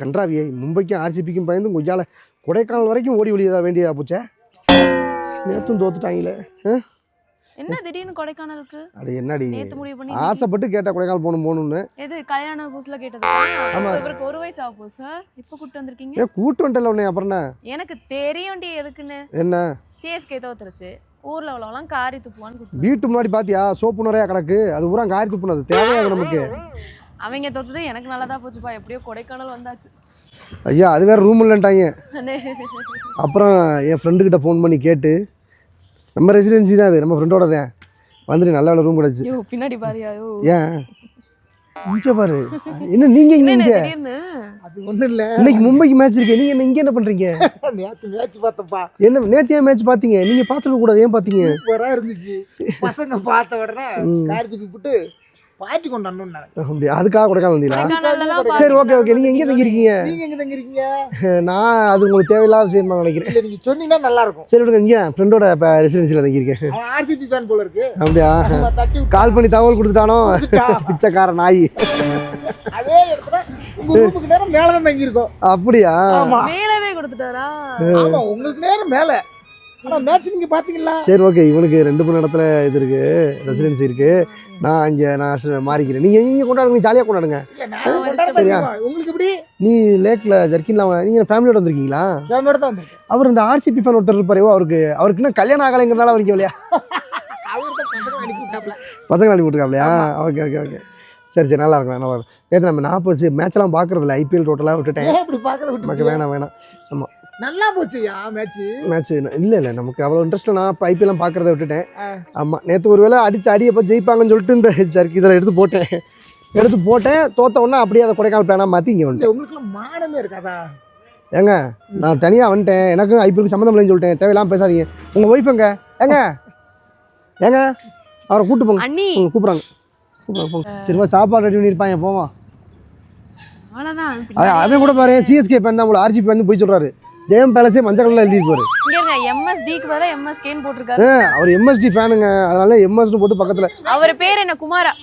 கன்றாவியை மும்பைக்கும் ஆர்சிபிக்கும் பயந்து கொய்யால கொடைக்கானல் வரைக்கும் ஓடி ஒளியதா வேண்டியதா போச்சே. நேற்றும் தோத்துட்டாங்களே. என்ன திடீர்னு கொடைக்கானலுக்கு? அது என்னடி நேத்து முடிவு பண்ணி ஆசைப்பட்டு கேட்டா கொடைக்கானல் போகணும்னு. எது கல்யாண புதுசுல கேட்டது? ஆமா. இவருக்கு 1 வயசு ஆக போகுது சார். இப்போ கூட்டு வந்திருக்கீங்க? ஏன் கூட்டு வந்துட்டல உன்னை அப்புறம் என்ன? எனக்கு தெரியும்டி எதுக்குன்னு. என்ன சிஎஸ்கே தோத்துருச்சு. ஊர்ல உள்ளவங்களாம் காரி துப்புவான்னு கூப்பிட்டு வீட்டு முன்னாடி பாத்தியா சோப்பு நிறையா கிடக்கு, அது பூரா காரி துப்புனது தேவையாது நமக்கு. அவங்க தோத்தது எனக்கு நல்லதா போச்சுப்பா. எப்படியோ கொடைக்கானல் வந்தாச்சு. ஐயா அது வேற ரூம் இல்லைன்ட்டாங்க. அப்புறம் என் ஃப்ரெண்டுக்கிட்ட ஃபோன் பண்ணி கேட்டு நம்ம ரெசிடென்சி தான், அது நம்ம ஃப்ரெண்டோட தான் வந்துட்டு நல்ல வேலை ரூம் கிடச்சி. பின்னாடி பாரியா? ஏன் இங்கே பாரு என்ன நீங்க இங்க அது ஒன்றும் இல்லை. இன்னைக்கு மும்பைக்கு மேட்ச் இருக்கு, நீங்க இங்க என்ன பண்றீங்க? நேற்று மேட்ச் பார்த்தப்பா. என்ன நேத்தியா மேட்ச் பாத்தீங்க? நீங்க பாத்துக்க கூடாது, ஏன் பாத்தீங்க? சூப்பராக இருந்துச்சு. பசங்க பார்த்த உடனே காரி துப்பி போட்டு பாட்டி கொண்டாடணும்னு நினைக்கிறேன். அப்படியா? அதுக்காக கொடைக்கானல் வந்தீங்களா? கொடைக்கானல்லாம் சரி ஓகே ஓகே. நீங்க எங்க தங்கிருக்கீங்க? நீங்க எங்க தங்கிருக்கீங்க? நான் அது உங்களுக்கு தேவையில்லாத விஷயமா நினைக்கிறேன். இல்லை நீங்க சொன்னீங்கன்னா நல்லா இருக்கும். சரி விடுங்க, இங்க ஃப்ரெண்டோட இப்போ ரெசிடென்சியில் தங்கியிருக்கேன். அவன் ஆர்சிபி ஃபேன் போல இருக்கு. அப்படியா? நம்ம தட்டி விட்டு கால் பண்ணி தகவல் கொடுத்துட்டானோ பிச்சைக்கார நாய். அதே இடத்துல உங்க ரூமுக்கு நேரம் மேல தான் தங்கி இருக்கோம். அப்படியா? ஆமா மேலவே கொடுத்துட்டாரா? ஆமா உங்களுக்கு நேரம் மேல. ஆனா மேட்ச் நீங்க பாத்தீங்களா? சரி ஓகே. இவனுக்கு 2-3 இடத்துல இது இருக்கு, ரெசிடென்சி இருக்கு. நான் இங்கே மாறிக்கிறேன். நீங்கள் இங்கே கொண்டாடுங்க, ஜாலியாக கொண்டாடுங்க. இல்ல நான் கொண்டாட சரியா? மாட்டேன். உங்களுக்கு எப்படி? நீ லேக்கில் ஜர்க்கின்லாம் நீங்கள் ஃபேமிலியோட வந்திருக்கீங்களா? ஃபேமிலியோட தான் வந்திருக்கேன். அவர் இந்த ஆர்சிபி ஃபேன் ஒருத்தர் இருப்பாரு, அவருக்கு இன்னும் கல்யாணம் ஆகலைங்கிறனால அவருக்கு இல்லையா? அவர்தான் பசங்க அனுப்பி விட்டாப்ல. பசங்க அனுப்பி விட்டுருக்காப்லையா? Okay okay okay. சரி சரி, நல்லா இருக்கும் நல்லா இருக்கும். நேற்று நம்ம 40 மேட்ச்லாம் பார்க்குறதில்ல, ஐபிஎல் டோட்டலாக விட்டுட்டேன். ஏன் இப்படி பார்க்கறத நமக்கு விட்டு? வேணாம் வேணாம். ஆமாம் நல்லா போச்சுயா மேட்ச். இல்லை நமக்கு அவ்வளோ இன்ட்ரெஸ்ட்டில் நான் இப்போ ஐபிஎல்லாம் பார்க்குறத விட்டுட்டேன். ஆமாம் நேற்று ஒரு வேளை அடியப்போ ஜெயிப்பாங்கன்னு சொல்லிட்டு இந்த ஜர்க்கி இதில் எடுத்து போட்டேன். தோத்த உடனே அப்படியே அதை கொடைக்கானல் பிளானாக மாற்றி இங்கே வந்துட்டேன். உங்களுக்குலாம் மானமே இருக்காதா? ஏங்க நான் தனியாக வந்துட்டேன், எனக்கும் ஐபிஎலுக்கு சம்மந்தம் இல்லைன்னு சொல்லிட்டேன். தேவையில்லாமல் பேசாதீங்க. உங்கள் ஒய்ஃப் ஏங்க அவரை கூப்பிட்டு போங்க. அண்ணி கூப்பிட்றாங்க. சரிப்பா, சாப்பாடு ரெடி பண்ணியிருப்பாங்க, போவான். அவ்வளவுதான். அவன் கூட பாரு சிஎஸ்கே ஃபேன் தான், உங்களை ஆர்சிபி வந்து போய் சொல்கிறாரு. ஜெயம் பேலஸே மஞ்சள் கலரில் எழுதிருப்பாரு. இங்க இருங்க, எம்எஸ்டிக்கு பதிலா எம்எஸ்கேன்னு போட்டிருக்காரு. அவர் எம்எஸ்டி ஃபேனுங்க, அதனால எம்எஸ்னு போட்டு பக்கத்தில். அவர் பேர் என்ன? குமாரா?